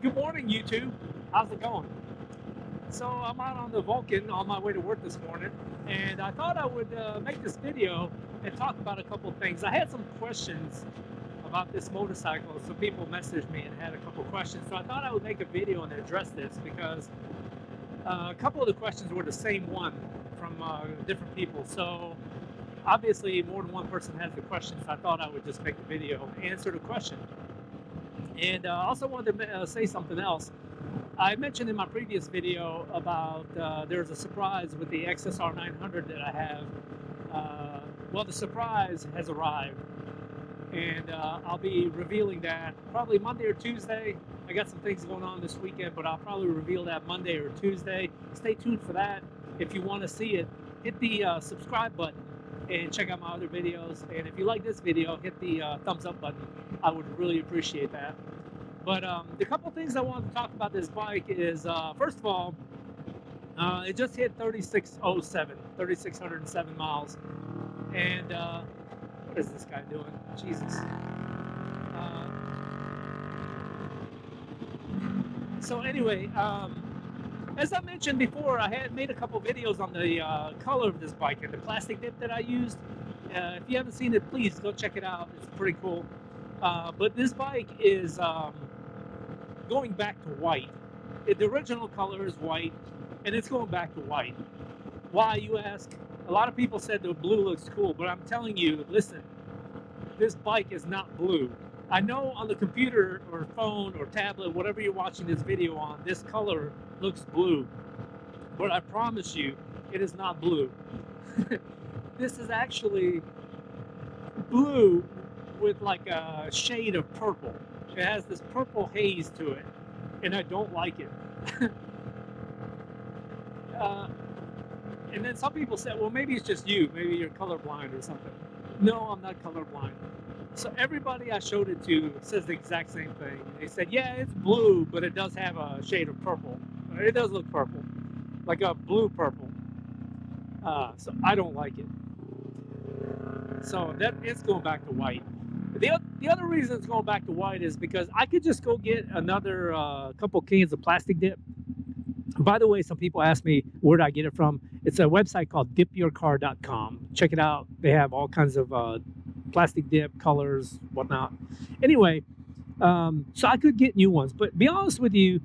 Good morning, YouTube. How's it going? So I'm out on the Vulcan on my way to work this morning, and I thought I would make this video and talk about a couple of things. I had some questions about this motorcycle. Some people messaged me and had a couple of questions, so I thought I would make a video and address this because a couple of the questions were the same one from different people. So obviously more than one person has the questions, so I thought I would just make the video and answer the question. And I also wanted to say something else. I mentioned in my previous video about there's a surprise with the XSR 900 that I have. Well, the surprise has arrived, and I'll be revealing that probably Monday or Tuesday. I got some things going on this weekend, but I'll probably reveal that Monday or Tuesday. Stay tuned for that. If you want to see it, hit the subscribe button and check out my other videos. And if you like this video, hit the thumbs up button. I would really appreciate that. But the couple things I wanted to talk about this bike is, first of all, it just hit 3,607 miles. And what is this guy doing? Jesus. So anyway, as I mentioned before, I had made a couple videos on the color of this bike and the plastic dip that I used. If you haven't seen it, please go check it out. It's pretty cool. But this bike is going back to white. The original color is white, and it's going back to white. Why, you ask? A lot of people said the blue looks cool, but I'm telling you, listen, this bike is not blue. I know on the computer or phone or tablet, whatever you're watching this video on, this color looks blue, but I promise you, it is not blue. This is actually blue with like a shade of purple. It has this purple haze to it, and I don't like it. And then some people said, well, maybe it's just you. Maybe you're colorblind or something. No, I'm not colorblind. So everybody I showed it to says the exact same thing. They said, yeah, it's blue, but it does have a shade of purple. It does look purple, like a blue purple. So I don't like it. So that it's going back to white. The other reason it's going back to white is because I could just go get another couple cans of plastic dip. By the way, some people ask me where did I get it from. It's a website called dipyourcar.com. Check it out. They have all kinds of plastic dip, colors, whatnot. Anyway, so I could get new ones. But be honest with you,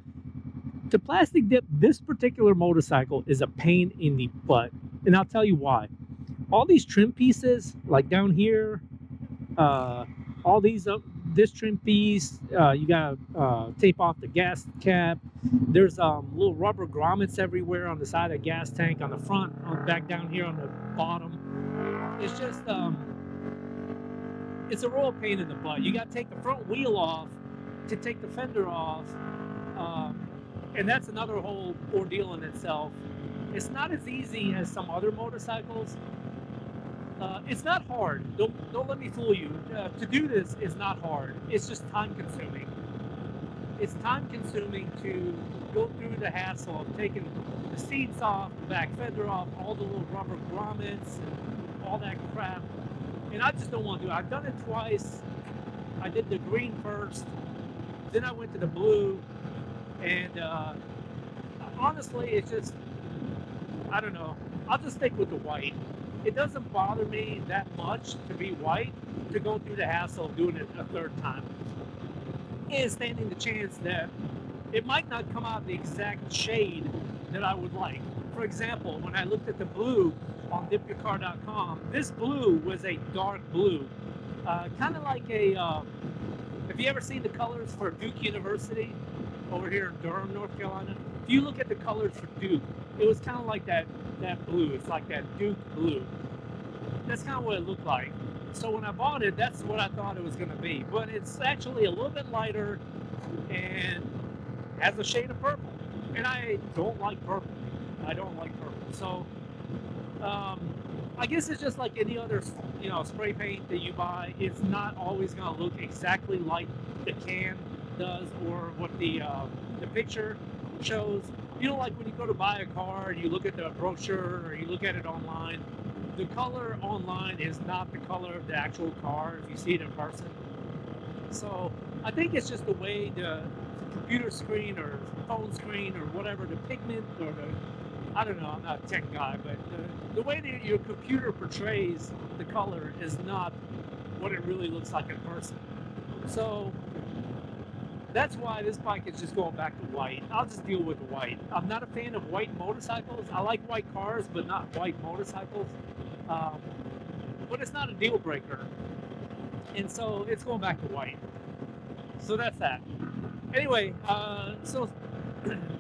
to plastic dip this particular motorcycle is a pain in the butt. And I'll tell you why. All these trim pieces, like down here, all these this trim piece, you gotta tape off the gas cap. There's little rubber grommets everywhere on the side of the gas tank, on the front, back down here on the bottom. It's just it's a real pain in the butt. You gotta take the front wheel off to take the fender off, and that's another whole ordeal in itself. It's not as easy as some other motorcycles. It's not hard. Don't let me fool you. To do this is not hard. It's just time consuming. It's time consuming to go through the hassle of taking the seats off, the back fender off, all the little rubber grommets, and all that crap. And I just don't want to do it. I've done it twice. I did the green first, then I went to the blue, and honestly, it's just, I don't know. I'll just stick with the white. It doesn't bother me that much to be white, to go through the hassle of doing it a third time. And standing the chance that it might not come out the exact shade that I would like. For example, when I looked at the blue on dipyourcar.com, this blue was a dark blue. Kind of like a, have you ever seen the colors for Duke University over here in Durham, North Carolina? If you look at the colors for Duke, it was kind of like that blue. It's like that Duke blue. That's kind of what it looked like. So when I bought it, that's what I thought it was going to be. But it's actually a little bit lighter and has a shade of purple. And I don't like purple. I don't like purple. So I guess it's just like any other, spray paint that you buy. It's not always going to look exactly like the can does or what the picture shows. Like when you go to buy a car and you look at the brochure or you look at it online, the color online is not the color of the actual car if you see it in person. So I think it's just the way the computer screen or phone screen or whatever, the pigment or the, I don't know, I'm not a tech guy, but the way that your computer portrays the color is not what it really looks like in person. So that's why this bike is just going back to white. I'll just deal with the white. I'm not a fan of white motorcycles. I like white cars, but not white motorcycles. Um, but it's not a deal breaker. And so it's going back to white. So that's that. Anyway, so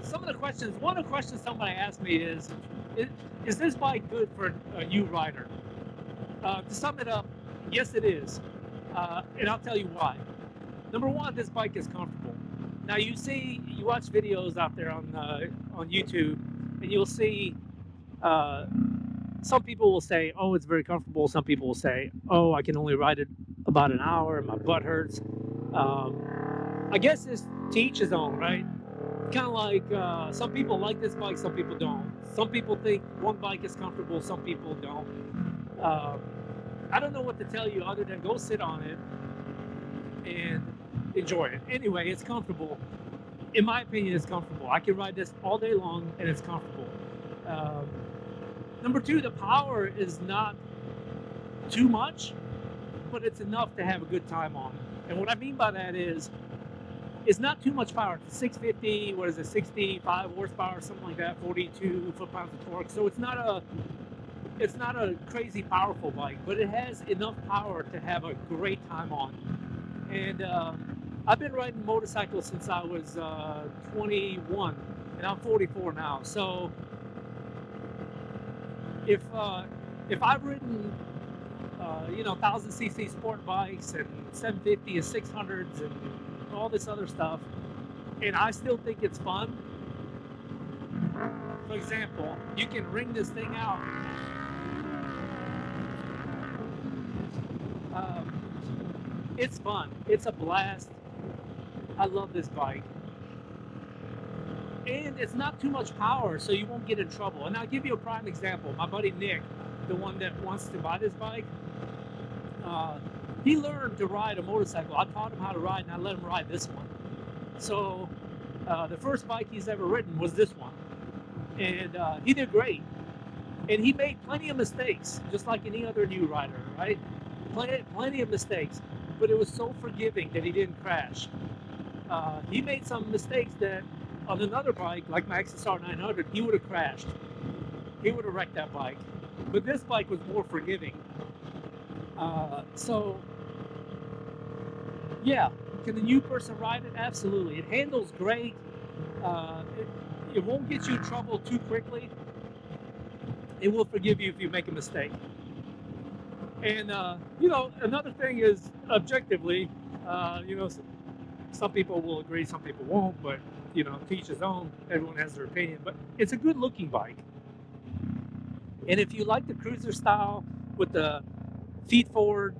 some of the questions, one of the questions somebody asked me is this bike good for a new rider? To sum it up, yes it is. And I'll tell you why. Number one, this bike is comfortable. Now you watch videos out there on YouTube, and you'll see some people will say, "Oh, it's very comfortable." Some people will say, "Oh, I can only ride it about an hour, and my butt hurts." I guess it's to each his own, right? Kind of like some people like this bike, some people don't. Some people think one bike is comfortable, some people don't. I don't know what to tell you other than go sit on it and enjoy it. Anyway, it's comfortable. In my opinion, it's comfortable. I can ride this all day long and it's comfortable. Um, Number two, the power is not too much, but it's enough to have a good time on. And what I mean by that is, it's not too much power. It's 650, what is it, 65 horsepower, something like that, 42 foot-pounds of torque. So it's not a crazy powerful bike, but it has enough power to have a great time on. And I've been riding motorcycles since I was 21, and I'm 44 now. So if I've ridden 1000cc sport bikes and 750 and 600s and all this other stuff, and I still think it's fun. For example, you can ring this thing out. It's fun. It's a blast. I love this bike. And it's not too much power, so you won't get in trouble. And I'll give you a prime example. My buddy Nick, the one that wants to buy this bike, he learned to ride a motorcycle. I taught him how to ride, and I let him ride this one. So the first bike he's ever ridden was this one. And he did great. And he made plenty of mistakes, just like any other new rider, right? Plenty of mistakes. But it was so forgiving that he didn't crash. He made some mistakes that on another bike, like my XSR 900, he would have crashed. He would have wrecked that bike. But this bike was more forgiving. So, yeah, can the new person ride it? Absolutely. It handles great. It won't get you in trouble too quickly. It will forgive you if you make a mistake. And, another thing is objectively, some people will agree, some people won't, but, to each his own. Everyone has their opinion. But it's a good looking bike. And if you like the cruiser style with the feet forward,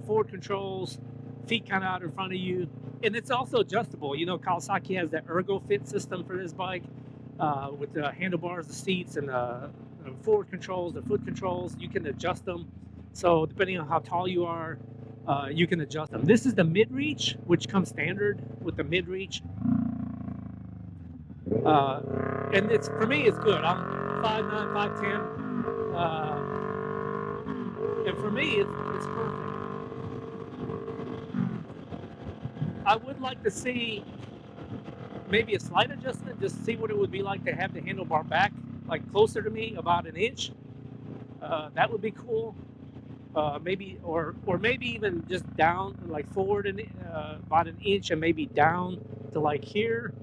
forward controls, feet kind of out in front of you, and it's also adjustable. Kawasaki has that ergo fit system for this bike with the handlebars, the seats, and the forward controls, the foot controls. You can adjust them. So depending on how tall you are, you can adjust them. This is the mid-reach, which comes standard with the mid-reach. And for me, it's good. I'm 5'9", 5'10". And for me, it's perfect. I would like to see maybe a slight adjustment, just to see what it would be like to have the handlebar back, like closer to me, about an inch. That would be cool. Maybe even just down, like forward about an inch, and maybe down to like here,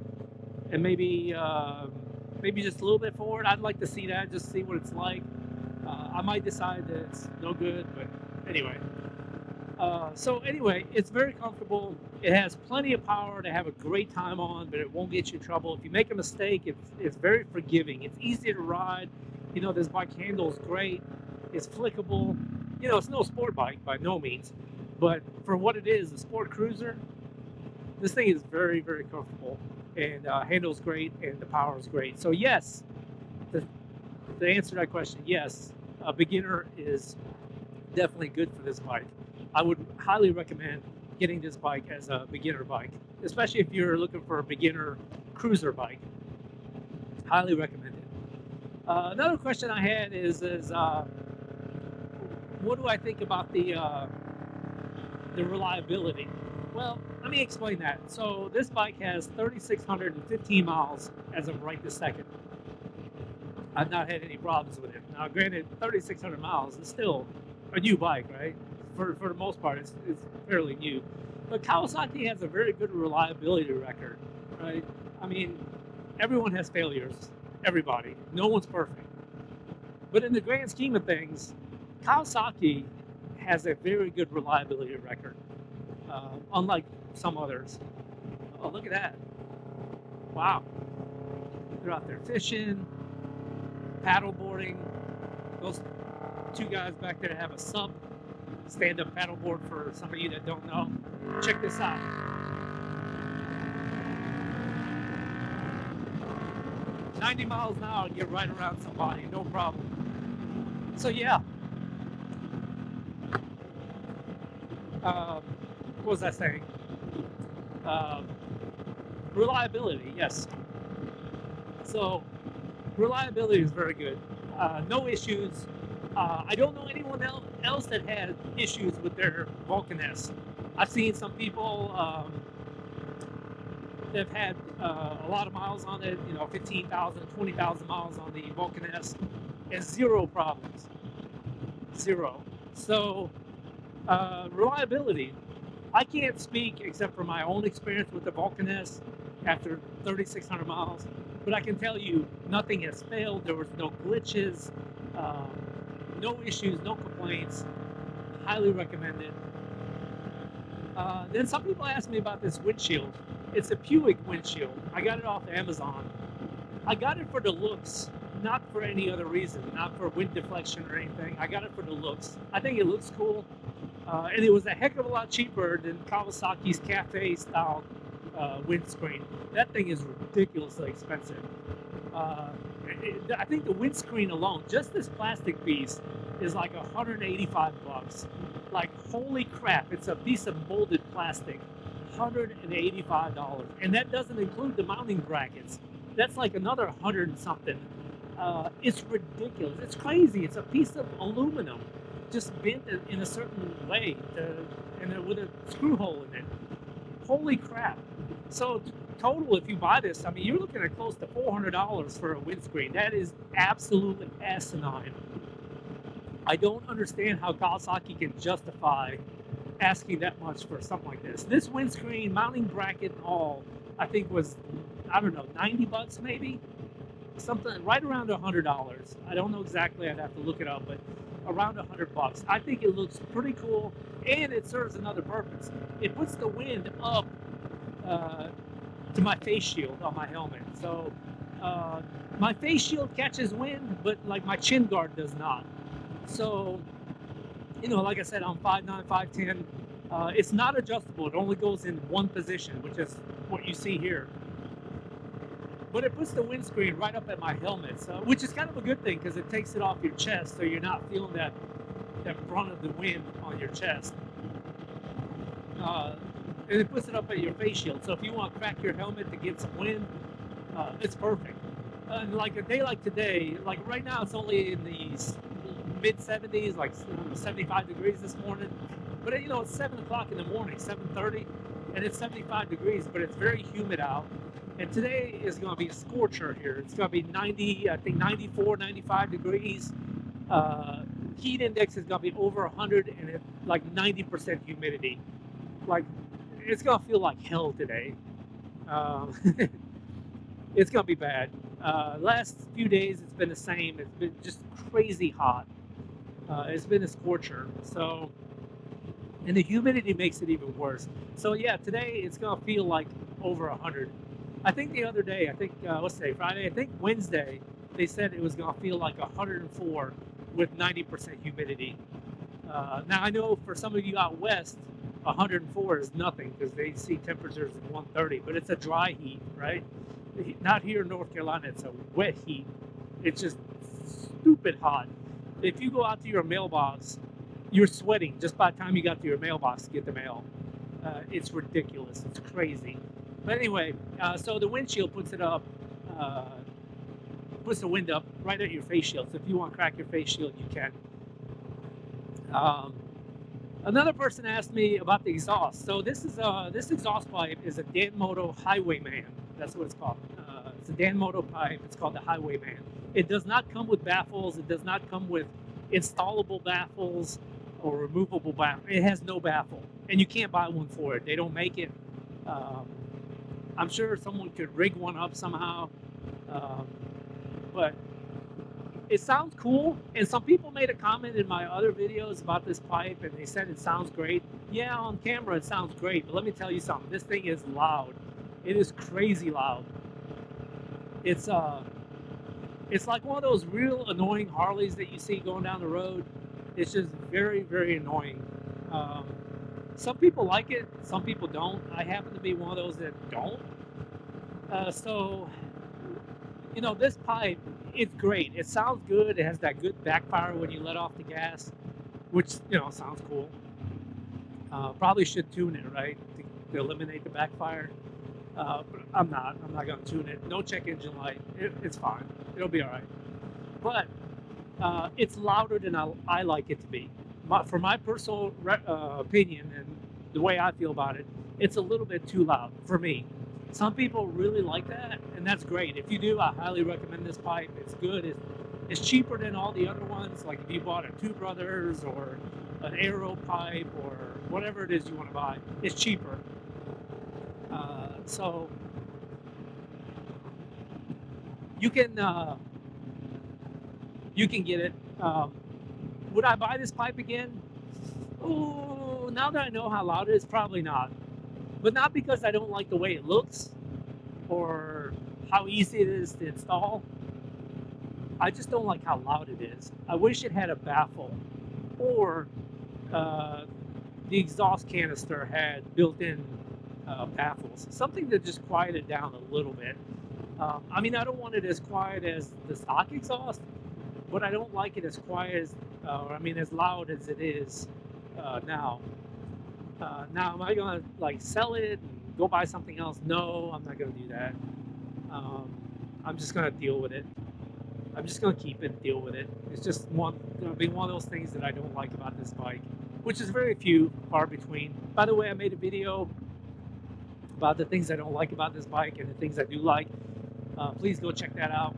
and maybe just a little bit forward. I'd like to see that, just see what it's like. I might decide that it's no good, but anyway. So anyway, it's very comfortable. It has plenty of power to have a great time on, but it won't get you in trouble. If you make a mistake, it's very forgiving. It's easy to ride. This bike handles great. It's flickable. It's no sport bike by no means, but for what it is, a sport cruiser, this thing is very, very comfortable and handles great, and the power is great. So yes, to answer that question, yes, a beginner is definitely good for this bike. I would highly recommend getting this bike as a beginner bike, especially if you're looking for a beginner cruiser bike. Highly recommend it. Another question I had is what do I think about the reliability? Well, let me explain that. So this bike has 3,615 miles as of right this second. I've not had any problems with it. Now, granted, 3,600 miles is still a new bike, right? For the most part, it's fairly new. But Kawasaki has a very good reliability record, right? I mean, everyone has failures. Everybody. No one's perfect. But in the grand scheme of things, Kawasaki has a very good reliability record, unlike some others. Oh, look at that. Wow. They're out there fishing, paddle boarding. Those two guys back there have a sub stand-up paddleboard for some of you that don't know. Check this out. "90 miles an hour, get right around somebody, no problem." So yeah. What was I saying? Reliability, yes. So reliability is very good. No issues. I don't know anyone else that had issues with their Vulcan S. I've seen some people that have had a lot of miles on it, 15,000, 20,000 miles on the Vulcan S, and zero problems. Zero. So reliability. I can't speak except for my own experience with the Vulcan S after 3,600 miles, but I can tell you nothing has failed. There was no glitches, no issues, no complaints. Highly recommend it. Then some people ask me about this windshield. It's a Puig windshield. I got it off Amazon. I got it for the looks, not for any other reason, not for wind deflection or anything. I got it for the looks. I think it looks cool. And it was a heck of a lot cheaper than Kawasaki's cafe style windscreen. That thing is ridiculously expensive. I think the windscreen alone, just this plastic piece, is like $185. Like, holy crap, it's a piece of molded plastic. $185. And that doesn't include the mounting brackets. That's like another 100 and something. It's ridiculous. It's crazy. It's a piece of aluminum just bent in a certain way and with a screw hole in it. Holy crap. So total, if you buy this, I mean, you're looking at close to $400 for a windscreen. That is absolutely asinine. I don't understand how Kawasaki can justify asking that much for something like this. This windscreen, mounting bracket and all, I think was, I don't know, 90 bucks maybe? Something right around $100. I don't know exactly, I'd have to look it up, but around 100 bucks. I think it looks pretty cool, and it serves another purpose. It puts the wind up to my face shield on my helmet. So my face shield catches wind, but like my chin guard does not. So, like I said, I'm 5'9", 5'10". It's not adjustable. It only goes in one position, which is what you see here. But it puts the windscreen right up at my helmet, so, which is kind of a good thing because it takes it off your chest, so you're not feeling that brunt of the wind on your chest. And it puts it up at your face shield, so if you want to crack your helmet to get some wind, it's perfect. And like a day like today, like right now it's only in the mid-70s, like 75 degrees this morning. But it's 7 o'clock in the morning, 7:30, and it's 75 degrees, but it's very humid out. And today is going to be a scorcher here. It's going to be 90, I think 94, 95 degrees. Heat index is going to be over 100 and it's like 90% humidity. Like, it's going to feel like hell today. It's going to be bad. Last few days, it's been the same. It's been just crazy hot. It's been a scorcher. So, and the humidity makes it even worse. So yeah, today it's going to feel like over 100. I think the other day, what's today, Friday? I think Wednesday, they said it was going to feel like 104 with 90% humidity. Now, I know for some of you out west, 104 is nothing because they see temperatures of 130, but it's a dry heat, right? Not here in North Carolina, it's a wet heat. It's just stupid hot. If you go out to your mailbox, you're sweating just by the time you got to your mailbox to get the mail. It's ridiculous. It's crazy. But anyway, so the windshield puts it up, puts the wind up right at your face shield. So if you want to crack your face shield, you can. Another person asked me about the exhaust. So this exhaust pipe is a Danmoto Highwayman. That's what it's called. It's a Danmoto pipe. It's called the Highwayman. It does not come with baffles. It does not come with installable baffles or removable baffle. It has no baffle, and you can't buy one for it. They don't make it. I'm sure someone could rig one up somehow, but it sounds cool. And some people made a comment in my other videos about this pipe, and they said it sounds great. Yeah, on camera it sounds great, but let me tell you something. This thing is loud. It is crazy loud. It's like one of those real annoying Harleys that you see going down the road. It's just very, very annoying. Some people like it, some people don't. I happen to be one of those that don't. So, you know, this pipe, it's great. It sounds good. It has that good backfire when you let off the gas, which, you know, sounds cool. Probably should tune it, right, to eliminate the backfire. But I'm not going to tune it. No check engine light. It's fine. It'll be all right. But it's louder than I like it to be. For my personal opinion and the way I feel about it, it's a little bit too loud for me. Some people really like that, and that's great. If you do, I highly recommend this pipe. It's good. It's cheaper than all the other ones. Like if you bought a Two Brothers or an Aero pipe or whatever it is you want to buy, it's cheaper. So you can get it. Would I buy this pipe again? Oh, now that I know how loud it is, probably not. But not because I don't like the way it looks or how easy it is to install. I just don't like how loud it is. I wish it had a baffle, or the exhaust canister had built-in baffles, something to just quiet it down a little bit. I mean, I don't want it as quiet as the stock exhaust, but I don't like it as quiet as, as loud as it is now. Now, am I going to like sell it and go buy something else? No, I'm not going to do that. I'm just going to deal with it. I'm just going to keep it and deal with it. It's just going to be one of those things that I don't like about this bike, which is very far between. By the way, I made a video about the things I don't like about this bike and the things I do like. Please go check that out.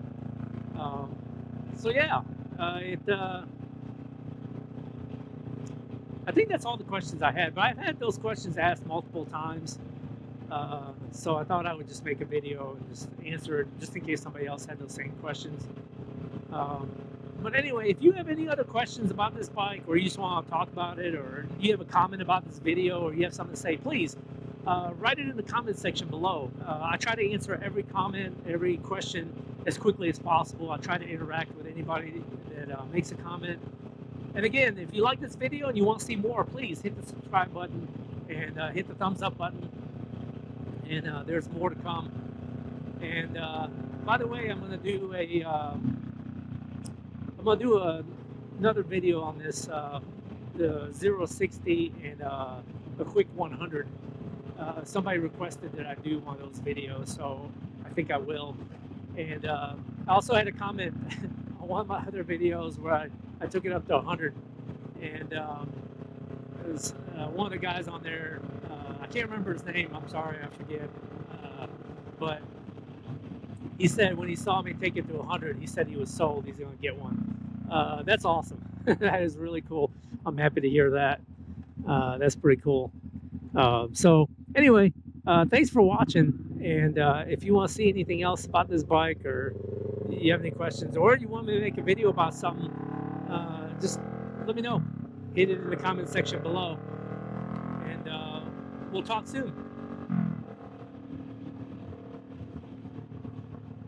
So yeah, I think that's all the questions I had, but I've had those questions asked multiple times. So I thought I would just make a video and just answer it, just in case somebody else had those same questions. But anyway, if you have any other questions about this bike, or you just want to talk about it, or you have a comment about this video, or you have something to say, please write it in the comment section below. I try to answer every comment, every question as quickly as possible. I try to interact with anybody that makes a comment. And again, if you like this video and you want to see more, please hit the subscribe button and hit the thumbs up button. And there's more to come. And by the way, I'm going to do another video on this, the 060 and a quick 100. Somebody requested that I do one of those videos, so I think I will. And I also had a comment on one of my other videos where I took it up to 100, and there's one of the guys on there, I can't remember his name, I'm sorry, I forget, but he said when he saw me take it to 100, he said he was sold, he's going to get one. That's awesome. That is really cool. I'm happy to hear that. That's pretty cool. So anyway, thanks for watching, and if you want to see anything else about this bike, or you have any questions, or you want me to make a video about something, just let me know. Hit it in the comment section below, and we'll talk soon.